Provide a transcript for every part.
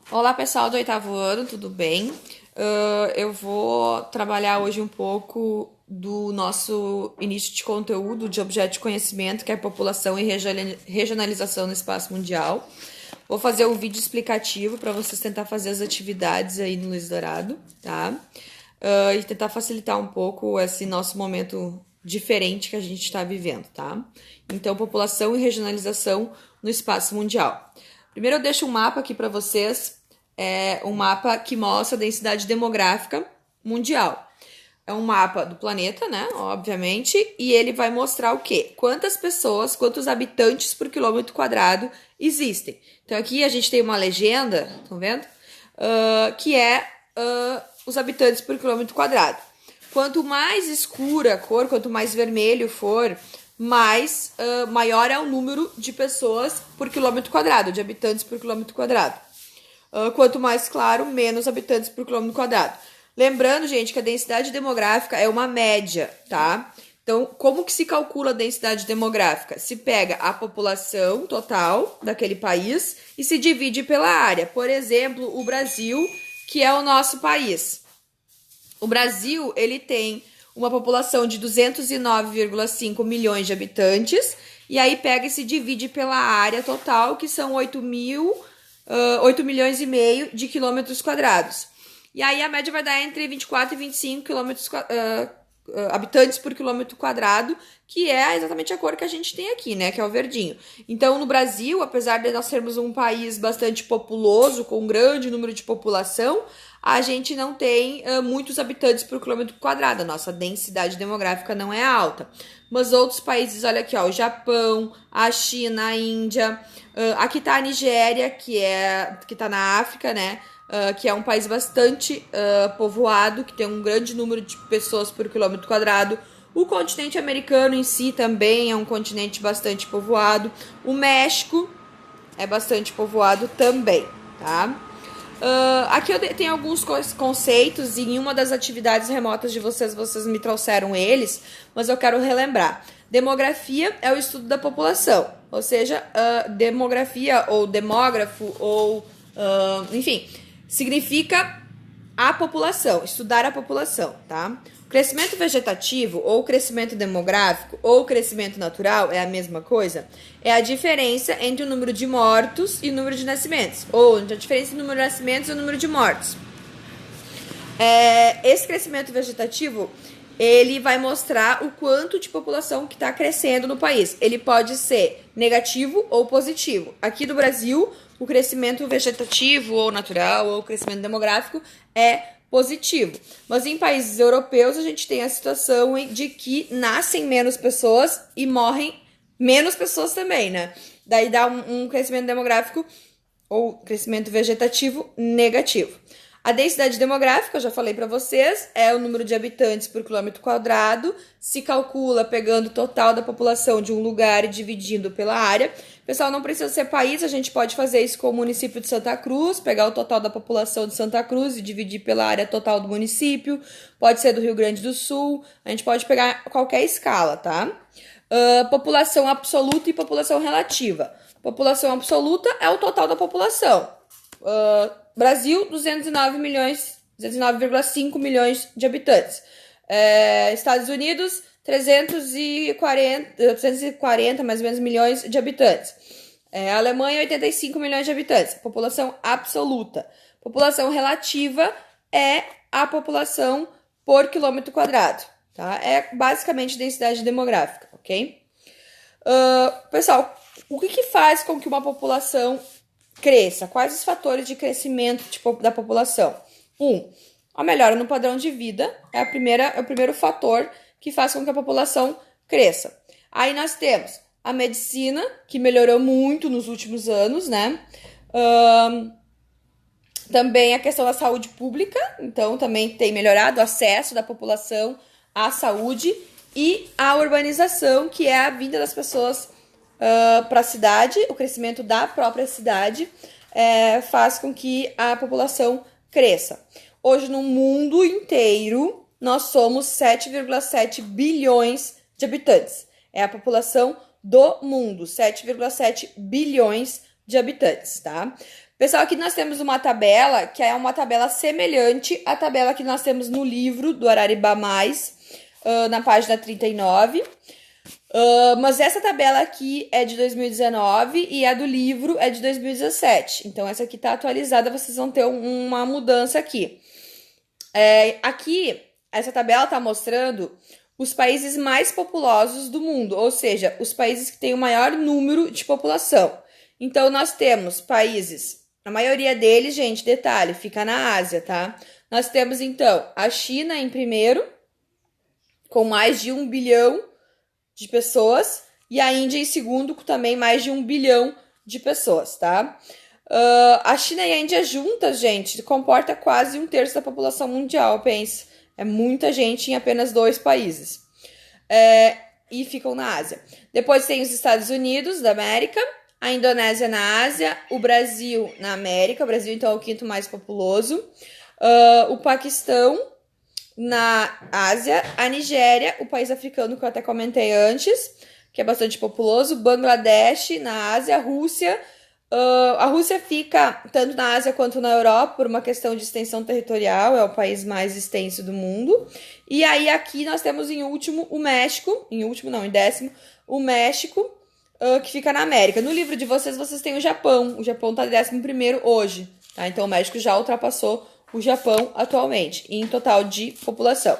Olá, pessoal do oitavo ano, tudo bem? Eu vou trabalhar hoje um pouco do nosso início de conteúdo de objeto de conhecimento, que é população e regionalização no espaço mundial. Vou fazer um vídeo explicativo para vocês tentar fazer as atividades aí no Luiz Dourado, tá? E tentar facilitar um pouco esse nosso momento diferente que a gente está vivendo, tá? Então, população e regionalização no espaço mundial. Primeiro eu deixo um mapa aqui para vocês, um mapa que mostra a densidade demográfica mundial. É um mapa do planeta, né, obviamente, e ele vai mostrar o quê? Quantas pessoas, quantos habitantes por quilômetro quadrado existem. Então aqui a gente tem uma legenda, estão vendo? Que é os habitantes por quilômetro quadrado. Quanto mais escura a cor, quanto mais vermelho for, maior é o número de pessoas por quilômetro quadrado, de habitantes por quilômetro quadrado. Quanto mais claro, menos habitantes por quilômetro quadrado. Lembrando, gente, que a densidade demográfica é uma média, tá? Então, como que se calcula a densidade demográfica? Se pega a população total daquele país e se divide pela área. Por exemplo, o Brasil, que é o nosso país. O Brasil, ele tem uma população de 209,5 milhões de habitantes, e aí pega e se divide pela área total, que são 8 milhões e meio de quilômetros quadrados. E aí a média vai dar entre 24 e 25 habitantes por quilômetro quadrado, que é exatamente a cor que a gente tem aqui, né? Que é o verdinho. Então, no Brasil, apesar de nós sermos um país bastante populoso, com um grande número de população, a gente não tem muitos habitantes por quilômetro quadrado. A nossa densidade demográfica não é alta. Mas outros países, olha aqui, ó, o Japão, a China, a Índia, aqui tá a Nigéria, que tá na África, né? Que é um país bastante povoado, que tem um grande número de pessoas por quilômetro quadrado. O continente americano em si também é um continente bastante povoado. O México é bastante povoado também, tá? Aqui eu tenho alguns conceitos e em uma das atividades remotas de vocês me trouxeram eles, mas eu quero relembrar. Demografia é o estudo da população, ou seja, demografia ou demógrafo ou, enfim, significa a população, estudar a população, tá? O crescimento vegetativo ou crescimento demográfico ou crescimento natural é a mesma coisa? É a diferença entre o número de mortos e o número de nascimentos, ou a diferença entre o número de nascimentos e o número de mortos. Esse crescimento vegetativo, ele vai mostrar o quanto de população que está crescendo no país. Ele pode ser negativo ou positivo. Aqui do Brasil, o crescimento vegetativo ou natural ou o crescimento demográfico é positivo. Mas em países europeus a gente tem a situação de que nascem menos pessoas e morrem menos pessoas também, né? Daí dá um crescimento demográfico ou crescimento vegetativo negativo. A densidade demográfica, eu já falei para vocês, é o número de habitantes por quilômetro quadrado, se calcula pegando o total da população de um lugar e dividindo pela área. Pessoal, não precisa ser país, a gente pode fazer isso com o município de Santa Cruz, pegar o total da população de Santa Cruz e dividir pela área total do município. Pode ser do Rio Grande do Sul, a gente pode pegar qualquer escala, tá? População absoluta e população relativa. População absoluta é o total da população. Brasil, 209,5 milhões de habitantes. Estados Unidos, 340 mais ou menos milhões de habitantes. Alemanha, 85 milhões de habitantes. População absoluta. População relativa é a população por quilômetro quadrado, tá? É basicamente densidade demográfica, ok? Pessoal, o que faz com que uma população cresça? Quais os fatores de crescimento da população? A melhora no padrão de vida é o primeiro fator que faz com que a população cresça. Aí nós temos a medicina, que melhorou muito nos últimos anos, né? Também a questão da saúde pública, então também tem melhorado o acesso da população à saúde e a urbanização, que é a vinda das pessoas para a cidade, o crescimento da própria cidade faz com que a população cresça. Hoje, no mundo inteiro, nós somos 7,7 bilhões de habitantes. É a população do mundo, 7,7 bilhões de habitantes, tá? Pessoal, aqui nós temos uma tabela, que é uma tabela semelhante à tabela que nós temos no livro do Araribá Mais, na página 39. Mas essa tabela aqui é de 2019 e a do livro é de 2017. Então, essa aqui tá atualizada, vocês vão ter uma mudança aqui. Aqui, essa tabela tá mostrando os países mais populosos do mundo, ou seja, os países que têm o maior número de população. Então, nós temos países, a maioria deles, gente, detalhe, fica na Ásia, tá? Nós temos, então, a China em primeiro, com mais de 1 bilhão de pessoas, e a Índia em segundo, com também mais de 1 bilhão de pessoas, tá? A China e a Índia juntas, gente, comporta quase 1/3 da população mundial, pensa. É muita gente em apenas 2 países. E ficam na Ásia. Depois tem os Estados Unidos da América, a Indonésia na Ásia, o Brasil na América, o Brasil então é o 5º mais populoso, o Paquistão na Ásia, a Nigéria, o país africano que eu até comentei antes, que é bastante populoso, Bangladesh na Ásia, a Rússia fica tanto na Ásia quanto na Europa por uma questão de extensão territorial, é o país mais extenso do mundo. E aí aqui nós temos em último o México, em décimo, o México, que fica na América. No livro de vocês têm o Japão tá em 11º hoje, tá? Então o México já ultrapassou o Japão atualmente, em total de população.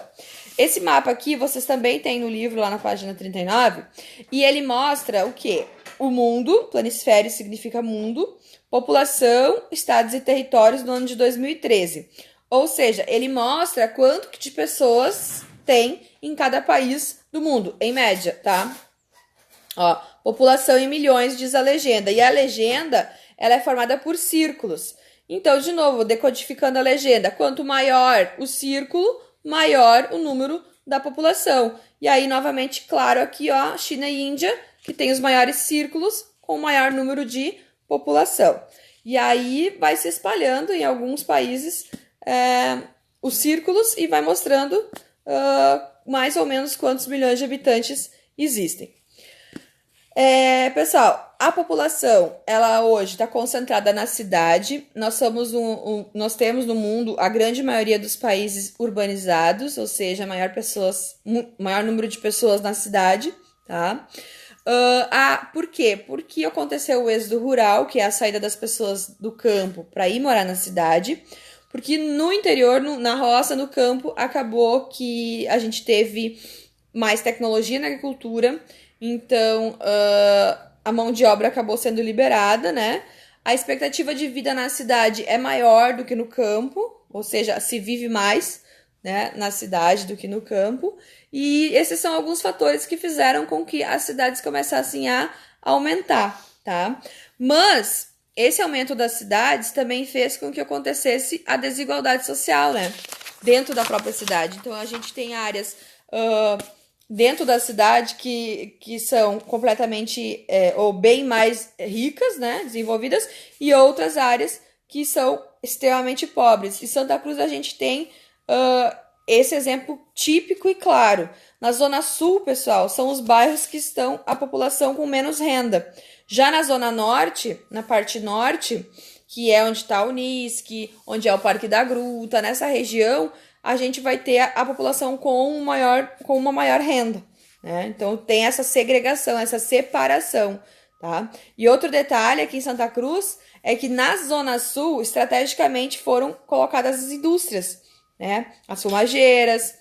Esse mapa aqui vocês também têm no livro, lá na página 39, e ele mostra o quê? O mundo, planisfério significa mundo, população, estados e territórios no ano de 2013. Ou seja, ele mostra quanto que de pessoas tem em cada país do mundo, em média, tá? Ó, população em milhões, diz a legenda. E a legenda, ela é formada por círculos. Então, de novo, decodificando a legenda, quanto maior o círculo, maior o número da população. E aí, novamente, claro, aqui, ó, China e Índia, que tem os maiores círculos com o maior número de população. E aí, vai se espalhando em alguns países os círculos e vai mostrando mais ou menos quantos milhões de habitantes existem. Pessoal, a população, ela hoje está concentrada na cidade. Nós temos no mundo a grande maioria dos países urbanizados, ou seja, maior número de pessoas na cidade, tá? Por quê? Porque aconteceu o êxodo rural, que é a saída das pessoas do campo para ir morar na cidade. Porque no interior, na roça, no campo, acabou que a gente teve mais tecnologia na agricultura. Então, a mão de obra acabou sendo liberada, né? A expectativa de vida na cidade é maior do que no campo, ou seja, se vive mais, né, na cidade do que no campo. E esses são alguns fatores que fizeram com que as cidades começassem a aumentar, tá? Mas esse aumento das cidades também fez com que acontecesse a desigualdade social, né? Dentro da própria cidade. Então, a gente tem áreas dentro da cidade que são completamente ou bem mais ricas, né, desenvolvidas, e outras áreas que são extremamente pobres. Em Santa Cruz a gente tem esse exemplo típico e claro. Na Zona Sul, pessoal, são os bairros que estão a população com menos renda. Já na Zona Norte, na parte norte, que é onde está o Unisc, onde é o Parque da Gruta, nessa região, a gente vai ter a população com uma maior renda, né? Então, tem essa segregação, essa separação, tá? E outro detalhe aqui em Santa Cruz é que na Zona Sul, estrategicamente, foram colocadas as indústrias, né? As fumageiras,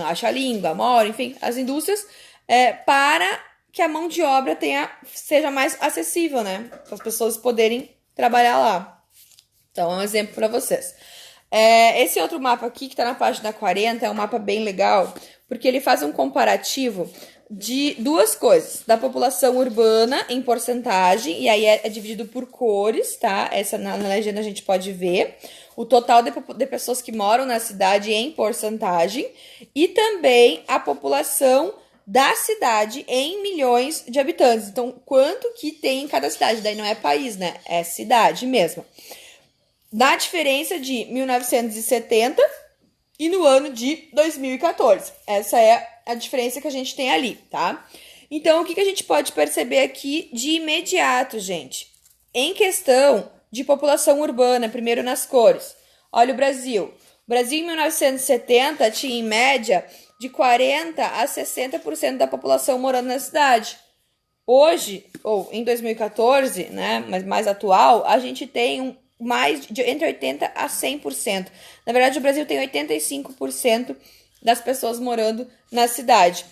a Xalinga, a Mora, enfim, as indústrias, para que a mão de obra seja mais acessível, né? Para as pessoas poderem trabalhar lá. Então, é um exemplo para vocês. Esse outro mapa aqui, que está na página 40, é um mapa bem legal, porque ele faz um comparativo de duas coisas, da população urbana em porcentagem, e aí é dividido por cores, tá? Essa na legenda a gente pode ver, o total de pessoas que moram na cidade em porcentagem, e também a população da cidade em milhões de habitantes. Então, quanto que tem em cada cidade? Daí não é país, né? É cidade mesmo. Da diferença de 1970 e no ano de 2014. Essa é a diferença que a gente tem ali, tá? Então, o que a gente pode perceber aqui de imediato, gente? Em questão de população urbana, primeiro nas cores. Olha o Brasil. O Brasil, em 1970, tinha, em média, de 40% a 60% da população morando na cidade. Hoje, ou em 2014, né, mas mais atual, a gente tem mais de entre 80% a 100%. Na verdade, o Brasil tem 85% das pessoas morando na cidade.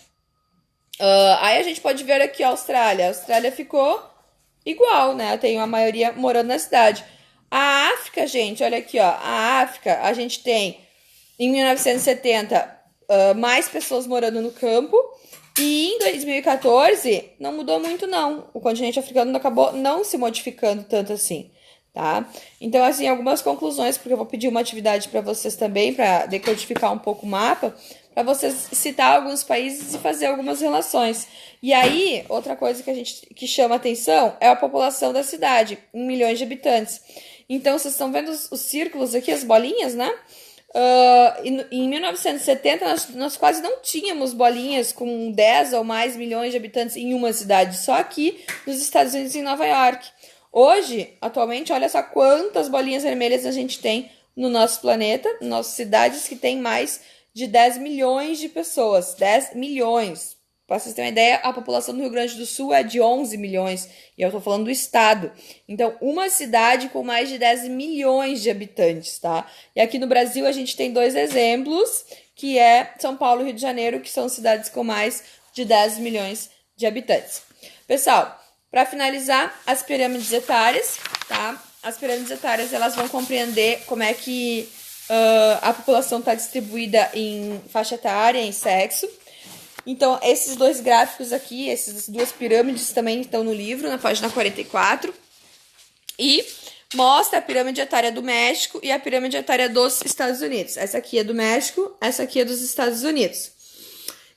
Aí a gente pode ver aqui a Austrália. A Austrália ficou igual, né? Tem a maioria morando na cidade. A África, gente, olha aqui, ó. A África, a gente tem, em 1970, mais pessoas morando no campo. E em 2014, não mudou muito, não. O continente africano acabou não se modificando tanto assim, tá? Então, assim, algumas conclusões, porque eu vou pedir uma atividade para vocês também, para decodificar um pouco o mapa, para vocês citar alguns países e fazer algumas relações. E aí, outra coisa que chama atenção é a população da cidade, em milhões de habitantes. Então, vocês estão vendo os círculos aqui, as bolinhas, né? Em 1970, nós quase não tínhamos bolinhas com 10 ou mais milhões de habitantes em uma cidade, só aqui nos Estados Unidos, em Nova York. Hoje, atualmente, olha só quantas bolinhas vermelhas a gente tem no nosso planeta, nas nossas cidades, que tem mais de 10 milhões de pessoas. 10 milhões. Para vocês terem uma ideia, a população do Rio Grande do Sul é de 11 milhões. E eu tô falando do estado. Então, uma cidade com mais de 10 milhões de habitantes, tá? E aqui no Brasil a gente tem dois exemplos, que é São Paulo e Rio de Janeiro, que são cidades com mais de 10 milhões de habitantes. Pessoal, para finalizar, as pirâmides etárias, tá? As pirâmides etárias, elas vão compreender como é que a população está distribuída em faixa etária, em sexo. Então, esses dois gráficos aqui, essas duas pirâmides também estão no livro, na página 44. E mostra a pirâmide etária do México e a pirâmide etária dos Estados Unidos. Essa aqui é do México, essa aqui é dos Estados Unidos.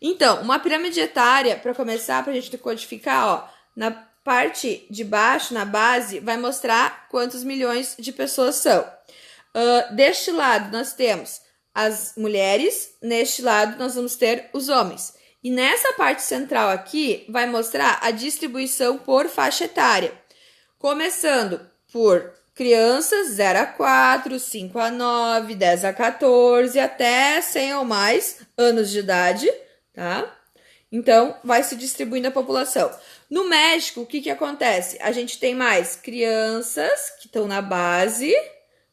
Então, uma pirâmide etária, para começar, para a gente decodificar, ó, na parte de baixo, na base, vai mostrar quantos milhões de pessoas são. Deste lado, nós temos as mulheres, neste lado, nós vamos ter os homens. E nessa parte central aqui, vai mostrar a distribuição por faixa etária. Começando por crianças 0 a 4, 5 a 9, 10 a 14, até 100 ou mais anos de idade, tá? Então, vai se distribuindo a população. No México, o que acontece? A gente tem mais crianças que estão na base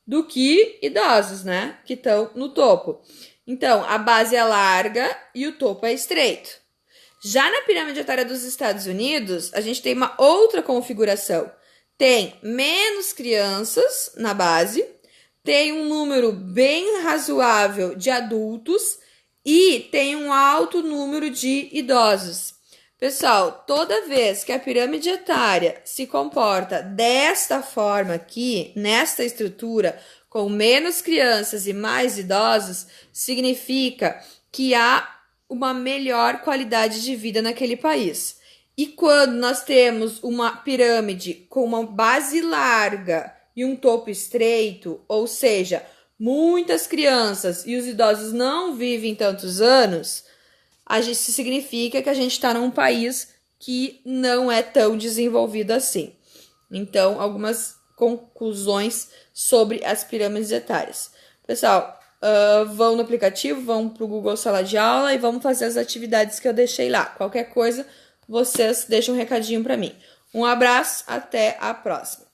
do que idosos, né? Que estão no topo. Então, a base é larga e o topo é estreito. Já na pirâmide etária dos Estados Unidos, a gente tem uma outra configuração. Tem menos crianças na base, tem um número bem razoável de adultos e tem um alto número de idosos. Pessoal, toda vez que a pirâmide etária se comporta desta forma aqui, nesta estrutura, com menos crianças e mais idosos, significa que há uma melhor qualidade de vida naquele país. E quando nós temos uma pirâmide com uma base larga e um topo estreito, ou seja, muitas crianças e os idosos não vivem tantos anos, isso significa que a gente está num país que não é tão desenvolvido assim. Então, algumas conclusões sobre as pirâmides etárias. Pessoal, vão no aplicativo, vão para o Google Sala de Aula e vamos fazer as atividades que eu deixei lá. Qualquer coisa, vocês deixam um recadinho para mim. Um abraço, até a próxima.